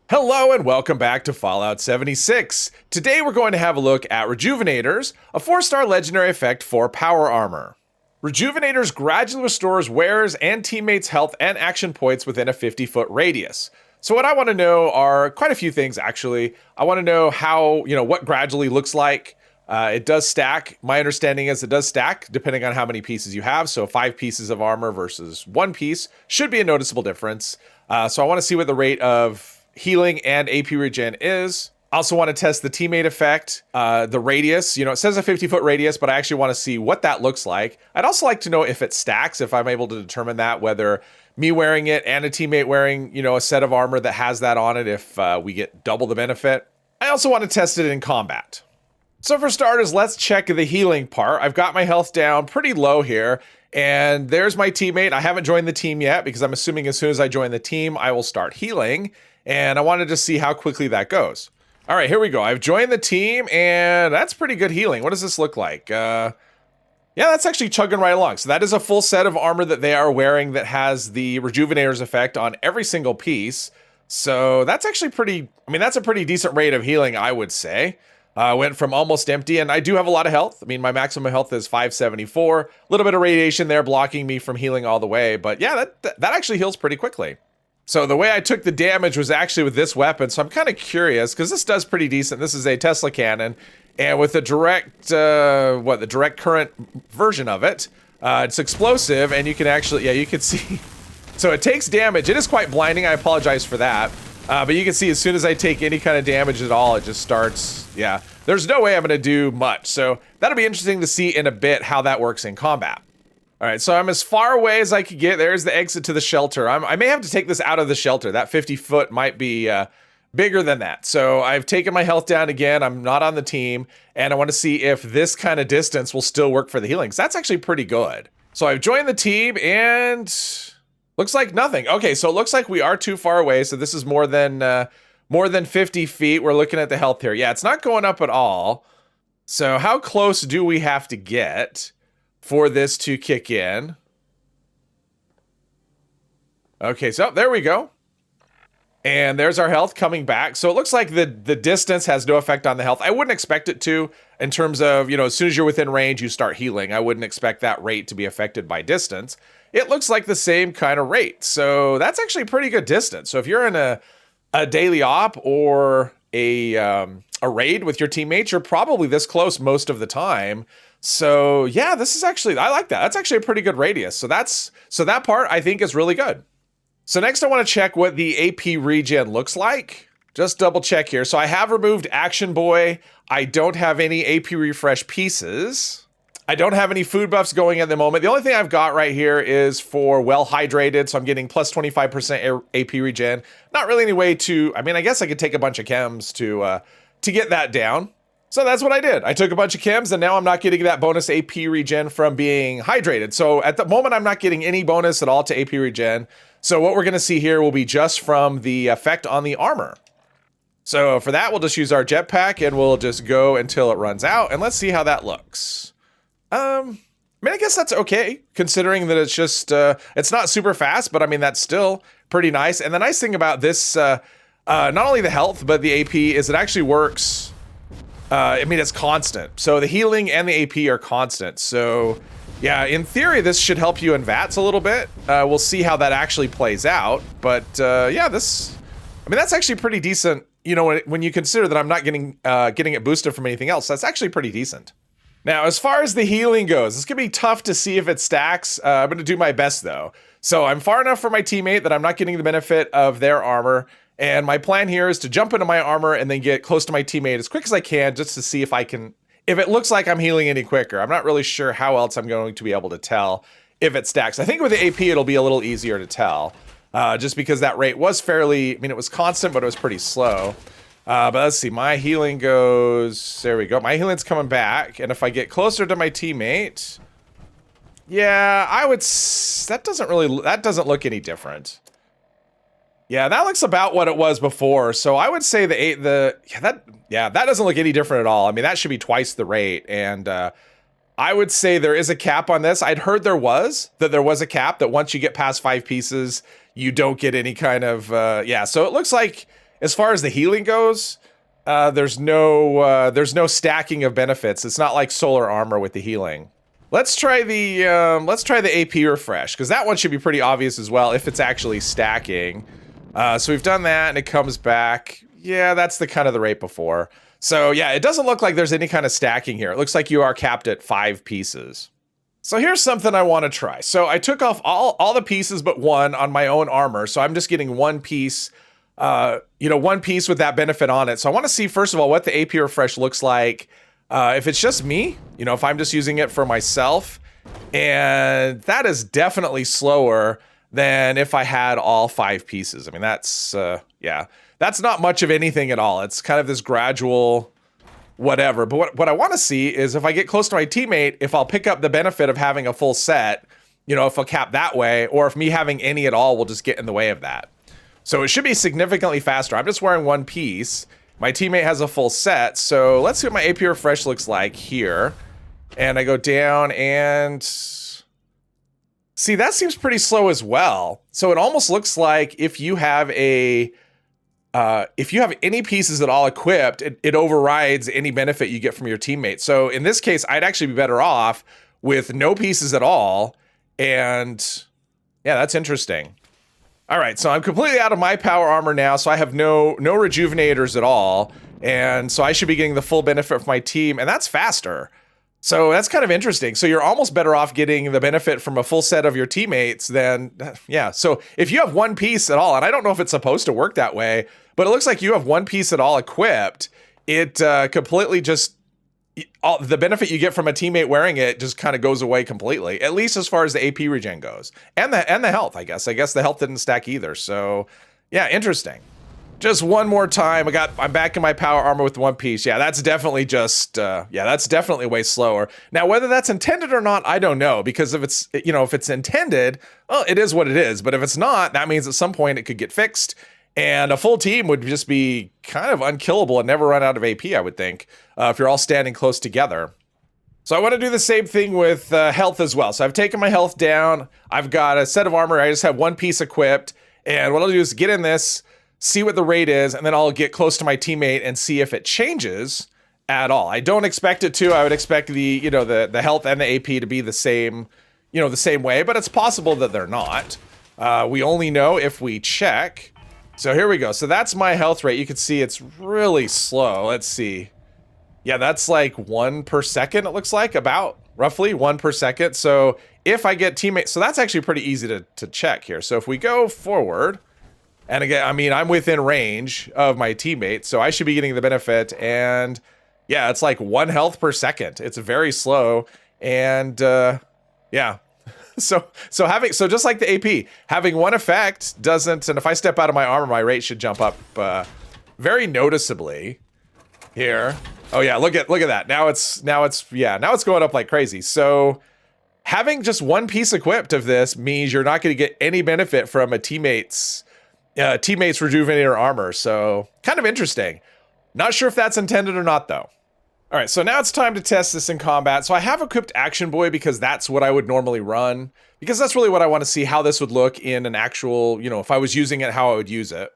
Hello and welcome back to Fallout 76. Today we're going to have a look at Rejuvenators, a 4-star legendary effect for power armor. Rejuvenators gradually restores wearers and teammates' health and action points within a 50-foot radius. So what I want to know are quite a few things actually. I want to know how, what gradually looks like. It does stack. My understanding is it does stack depending on how many pieces you have. So 5 pieces of armor versus 1 piece should be a noticeable difference. So I want to see what the rate of healing and AP regen is. Also want to test the teammate effect, the radius. It says a 50-foot radius, but I actually want to see what that looks like. I'd also like to know if it stacks, if I'm able to determine that, whether me wearing it and a teammate wearing, a set of armor that has that on it, if we get double the benefit. I also want to test it in combat. So for starters, let's check the healing part. I've got my health down pretty low here, and there's my teammate. I haven't joined the team yet because I'm assuming as soon as I join the team, I will start healing. And I wanted to see how quickly that goes. All right, here we go. I've joined the team, and that's pretty good healing. What does this look like? Yeah, that's actually chugging right along. So that is a full set of armor that they are wearing that has the Rejuvenator's effect on every single piece. So that's actually that's a pretty decent rate of healing, I would say. Went from almost empty, and I do have a lot of health. My maximum health is 574. A little bit of radiation there blocking me from healing all the way. But yeah, that actually heals pretty quickly. So the way I took the damage was actually with this weapon, so I'm kind of curious, because this does pretty decent. This is a Tesla cannon, and with the direct current version of it, it's explosive, and you can actually, you can see, so it takes damage. It is quite blinding, I apologize for that, but you can see as soon as I take any kind of damage at all, it just starts, there's no way I'm going to do much, so that'll be interesting to see in a bit how that works in combat. All right, so I'm as far away as I could get. There's the exit to the shelter. I may have to take this out of the shelter. That 50-foot might be bigger than that. So I've taken my health down again. I'm not on the team, and I want to see if this kind of distance will still work for the healing. That's actually pretty good. So I've joined the team, and looks like nothing. Okay, so it looks like we are too far away. So this is more than 50 feet. We're looking at the health here. Yeah, it's not going up at all. So how close do we have to get for this to kick in? Okay, so there we go. And there's our health coming back. So it looks like the distance has no effect on the health. I wouldn't expect it to, in terms of, as soon as you're within range, you start healing. I wouldn't expect that rate to be affected by distance. It looks like the same kind of rate. So that's actually pretty good distance. So if you're in a daily op or a raid with your teammates, you're probably this close most of the time. So yeah, this is actually, I like that. That's actually a pretty good radius. So that part I think is really good. So next I want to check what the AP regen looks like. Just double check here. So I have removed Action Boy. I don't have any AP refresh pieces. I don't have any food buffs going at the moment. The only thing I've got right here is for well hydrated. So I'm getting plus 25% AP regen. Not really any way to, I guess I could take a bunch of chems to get that down. So that's what I did. I took a bunch of chems, and now I'm not getting that bonus AP regen from being hydrated. So at the moment, I'm not getting any bonus at all to AP regen. So what we're going to see here will be just from the effect on the armor. So for that, we'll just use our jetpack, and we'll just go until it runs out. And let's see how that looks. I guess that's okay, considering that it's just, it's not super fast, but that's still pretty nice. And the nice thing about this, not only the health, but the AP is it actually works. It's constant. So the healing and the AP are constant. So yeah, in theory, this should help you in VATS a little bit. We'll see how that actually plays out. But yeah, that's actually pretty decent. When you consider that I'm not getting it boosted from anything else, that's actually pretty decent. Now, as far as the healing goes, it's gonna be tough to see if it stacks. I'm gonna do my best though. So I'm far enough from my teammate that I'm not getting the benefit of their armor. And my plan here is to jump into my armor and then get close to my teammate as quick as I can, just to see if it looks like I'm healing any quicker. I'm not really sure how else I'm going to be able to tell if it stacks. I think with the AP, it'll be a little easier to tell, just because that rate was fairly, it was constant, but it was pretty slow. But let's see, my healing goes, there we go. My healing's coming back. And if I get closer to my teammate, yeah, that doesn't look any different. Yeah, that looks about what it was before. So I would say that doesn't look any different at all. That should be twice the rate. And I would say there is a cap on this. I'd heard there was a cap that once you get past 5 pieces, you don't get any kind of, so it looks like as far as the healing goes, there's no stacking of benefits. It's not like solar armor with the healing. Let's try the AP refresh, because that one should be pretty obvious as well if it's actually stacking. So we've done that and it comes back. Yeah, that's the kind of the rate before. So yeah, it doesn't look like there's any kind of stacking here. It looks like you are capped at 5 pieces. So here's something I want to try. So I took off all the pieces but one on my own armor. So I'm just getting one piece, one piece with that benefit on it. So I want to see, first of all, what the AP refresh looks like if it's just me, if I'm just using it for myself. And that is definitely slower than if I had all 5 pieces. I mean, that's, that's not much of anything at all. It's kind of this gradual whatever. But what I want to see is if I get close to my teammate, if I'll pick up the benefit of having a full set, if I'll cap that way, or if me having any at all will just get in the way of that. So it should be significantly faster. I'm just wearing one piece. My teammate has a full set. So let's see what my AP refresh looks like here. And I go down and see, that seems pretty slow as well. So it almost looks like if you have any pieces at all equipped, it overrides any benefit you get from your teammate. So in this case, I'd actually be better off with no pieces at all. And yeah, that's interesting. All right, so I'm completely out of my power armor now, so I have no rejuvenators at all. And so I should be getting the full benefit from my team, and that's faster. So that's kind of interesting. So you're almost better off getting the benefit from a full set of your teammates than, yeah. So if you have one piece at all, and I don't know if it's supposed to work that way, but it looks like you have one piece at all equipped, it completely just, the benefit you get from a teammate wearing it just kind of goes away completely, at least as far as the AP regen goes. And the health, I guess. I guess the health didn't stack either. So yeah, interesting. Just one more time. I'm back in my power armor with one piece. Yeah, that's definitely just, that's definitely way slower. Now, whether that's intended or not, I don't know, because if it's intended, well, it is what it is. But if it's not, that means at some point it could get fixed and a full team would just be kind of unkillable and never run out of AP, I would think, if you're all standing close together. So I want to do the same thing with health as well. So I've taken my health down. I've got a set of armor. I just have one piece equipped. And what I'll do is get in this, see what the rate is, and then I'll get close to my teammate and see if it changes at all. I don't expect it to. I would expect the health and the AP to be the same, the same way, but it's possible that they're not. We only know if we check. So here we go. So that's my health rate. You can see it's really slow. Let's see. Yeah, that's like 1 per second, it looks like, about roughly 1 per second. So if I get teammates, so that's actually pretty easy to check here. So if we go forward, and again, I mean, I'm within range of my teammate, so I should be getting the benefit. And yeah, it's like 1 health per second. It's very slow. And yeah. So just like the AP, having one effect doesn't, and if I step out of my armor, my rate should jump up very noticeably here. Oh yeah, look at that. Now it's going up like crazy. So having just one piece equipped of this means you're not going to get any benefit from a teammate's Rejuvenator armor. So kind of interesting. Not sure if that's intended or not though. All right, so now it's time to test this in combat. So I have equipped Action Boy because that's what I would normally run, because that's really what I want to see how this would look in an actual, if I was using it, how I would use it.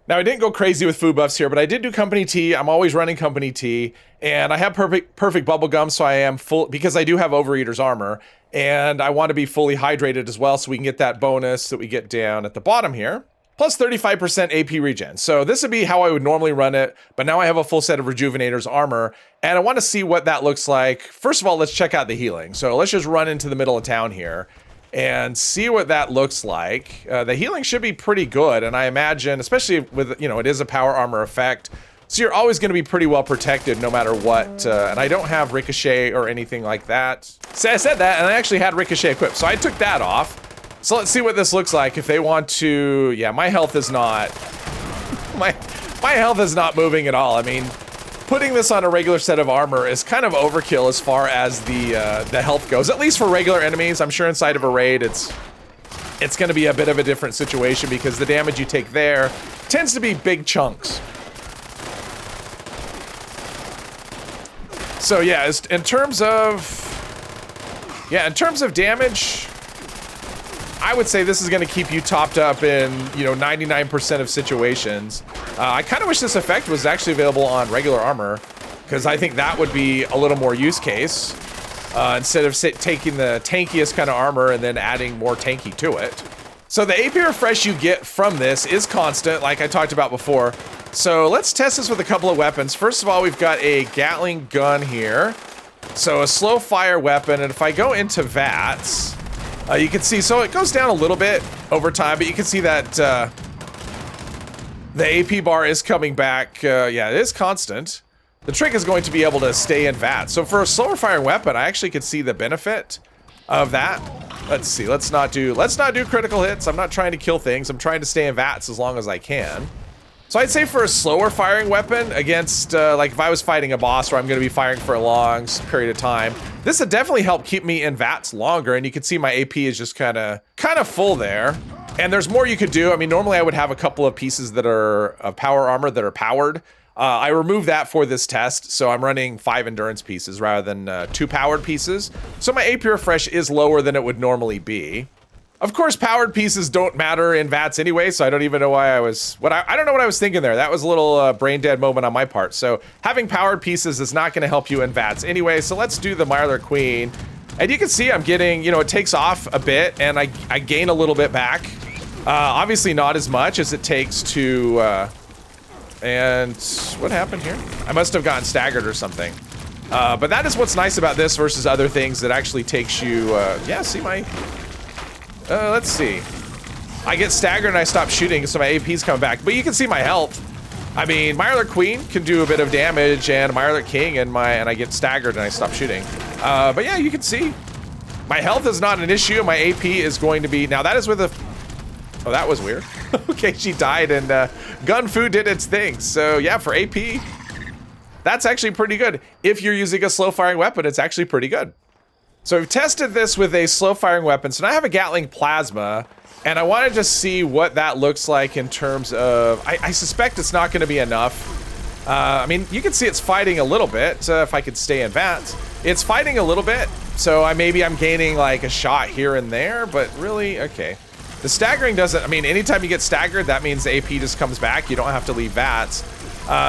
Now, I didn't go crazy with food buffs here, but I did do Company Tea. I'm always running Company Tea, and I have perfect bubblegum, so I am full, because I do have Overeater's armor, and I want to be fully hydrated as well, so we can get that bonus that we get down at the bottom here. Plus 35% AP regen. So this would be how I would normally run it, but now I have a full set of Rejuvenator's armor, and I want to see what that looks like. First of all, let's check out the healing. So let's just run into the middle of town here and see what that looks like. The healing should be pretty good, and I imagine, especially with, it is a power armor effect, so you're always going to be pretty well protected no matter what, and I don't have Ricochet or anything like that. So I said that, and I actually had Ricochet equipped, so I took that off. So let's see what this looks like if they want to, yeah, my health is not, my health is not moving at all. I mean, putting this on a regular set of armor is kind of overkill as far as the health goes, at least for regular enemies. I'm sure inside of a raid, it's gonna be a bit of a different situation because the damage you take there tends to be big chunks. So yeah, in terms of damage, I would say this is going to keep you topped up in, 99% of situations. I kind of wish this effect was actually available on regular armor, because I think that would be a little more use case, instead of taking the tankiest kind of armor and then adding more tanky to it. So the AP refresh you get from this is constant, like I talked about before. So let's test this with a couple of weapons. First of all, we've got a Gatling gun here. So a slow fire weapon, and if I go into VATS, you can see, so it goes down a little bit over time, but you can see that the AP bar is coming back. Yeah, it is constant. The trick is going to be able to stay in VATS. So for a slower firing weapon, I actually could see the benefit of that. Let's see, let's not do critical hits. I'm not trying to kill things. I'm trying to stay in VATS as long as I can. So I'd say for a slower firing weapon against, like if I was fighting a boss where I'm gonna be firing for a long period of time, this would definitely help keep me in VATS longer, and you can see my AP is just kind of full there. And there's more you could do. I mean, normally I would have a couple of pieces that are of power armor that are powered. I removed that for this test, so I'm running 5 endurance pieces rather than 2 powered pieces. So my AP refresh is lower than it would normally be. Of course, powered pieces don't matter in VATS anyway, so I don't even know why I don't know what I was thinking there. That was a little brain dead moment on my part. So having powered pieces is not going to help you in VATS anyway. So let's do the Mirelurk Queen. And you can see I'm getting, you know, it takes off a bit and I gain a little bit back. Obviously not as much as it takes to, and what happened here? I must have gotten staggered or something. But that is what's nice about this versus other things that actually takes you, yeah, see my, let's see. I get staggered and I stop shooting, so my AP's coming back. But you can see my health. I mean, Mirelurk Queen can do a bit of damage, and Mirelurk King, and I get staggered and I stop shooting. But yeah, you can see my health is not an issue. My AP is going to be, now that is with a, oh, that was weird. Okay, she died and Gun Fu did its thing. So yeah, for AP, that's actually pretty good. If you're using a slow firing weapon, it's actually pretty good. So we've tested this with a slow firing weapon. So now I have a Gatling Plasma, and I want to just see what that looks like in terms of, I suspect it's not going to be enough. I mean, you can see it's fighting a little bit. If I could stay in VATS, it's fighting a little bit. So maybe I'm gaining like a shot here and there, but really, okay. The staggering doesn't, I mean, anytime you get staggered, that means the AP just comes back. You don't have to leave VATS.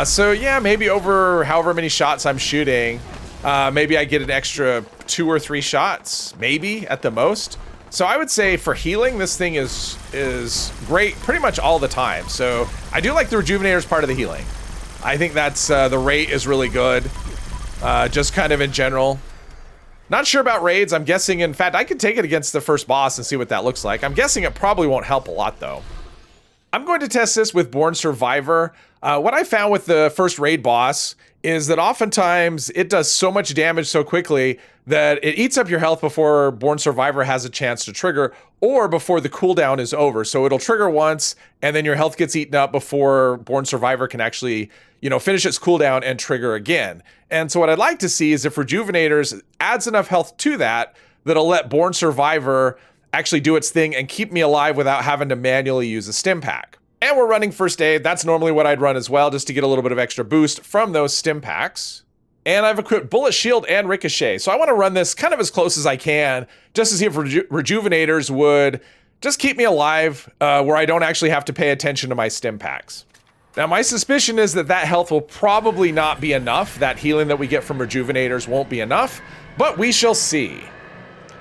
So yeah, maybe over however many shots I'm shooting, maybe I get an extra 2 or 3 shots, maybe at the most. So I would say for healing, this thing is great pretty much all the time. So I do like the Rejuvenator's part of the healing. I think that's, the rate is really good, just kind of in general. Not sure about raids. I'm guessing, in fact, I could take it against the first boss and see what that looks like. I'm guessing it probably won't help a lot though. I'm going to test this with Born Survivor. What I found with the first raid boss is that oftentimes it does so much damage so quickly that it eats up your health before Born Survivor has a chance to trigger, or before the cooldown is over. So it'll trigger once and then your health gets eaten up before Born Survivor can actually, you know, finish its cooldown and trigger again. And so what I'd like to see is if Rejuvenators adds enough health to that, that'll let Born Survivor actually do its thing and keep me alive without having to manually use a stim pack. And we're running first aid. That's normally what I'd run as well, just to get a little bit of extra boost from those stim packs. And I've equipped Bullet Shield and Ricochet. So I want to run this kind of as close as I can, just to see if Rejuvenators would just keep me alive, where I don't actually have to pay attention to my stim packs. Now, my suspicion is that that health will probably not be enough. That healing that we get from Rejuvenators won't be enough, but we shall see.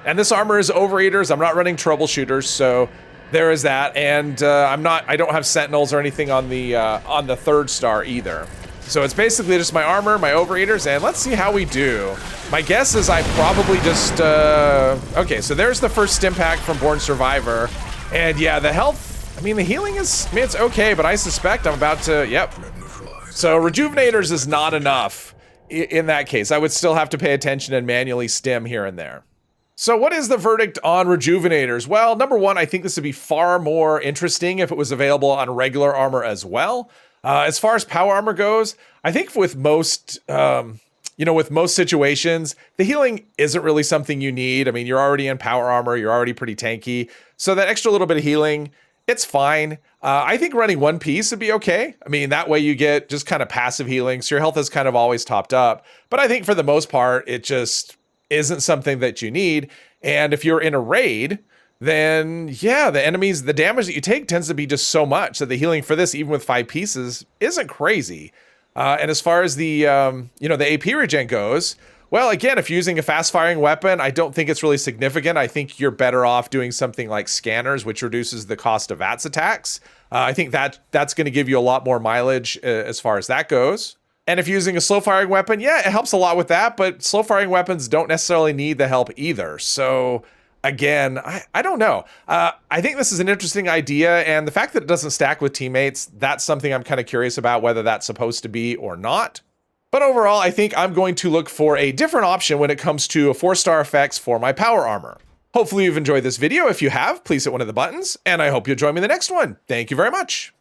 And this armor is Overeaters. I'm not running Troubleshooters, so there is that. And I don't have Sentinels or anything on the 3rd star either. So it's basically just my armor, my Overeaters, and let's see how we do. My guess is I probably just, okay, so there's the first stim pack from Born Survivor. And yeah, the health, I mean, the healing is, I mean, it's okay, but I suspect I'm about to, yep. So Rejuvenators is not enough in that case. I would still have to pay attention and manually stim here and there. So what is the verdict on Rejuvenators? Well, number one, I think this would be far more interesting if it was available on regular armor as well. As far as power armor goes, I think with most, with most situations, the healing isn't really something you need. I mean, you're already in power armor, you're already pretty tanky. So that extra little bit of healing, it's fine. I think running one piece would be okay. I mean, that way you get just kind of passive healing, so your health is kind of always topped up. But I think for the most part, it just isn't something that you need. And if you're in a raid, then yeah, the damage that you take tends to be just so much that the healing for this, even with 5 pieces, isn't crazy. And as far as the the AP regen goes, well, again, if you're using a fast-firing weapon, I don't think it's really significant. I think you're better off doing something like scanners, which reduces the cost of VATS attacks. I think that's going to give you a lot more mileage as far as that goes. And if you're using a slow-firing weapon, yeah, it helps a lot with that, but slow-firing weapons don't necessarily need the help either. So again, I don't know. I think this is an interesting idea, and the fact that it doesn't stack with teammates, that's something I'm kind of curious about whether that's supposed to be or not. But overall, I think I'm going to look for a different option when it comes to 4-star effects for my power armor. Hopefully you've enjoyed this video. If you have, please hit one of the buttons, and I hope you'll join me in the next one. Thank you very much.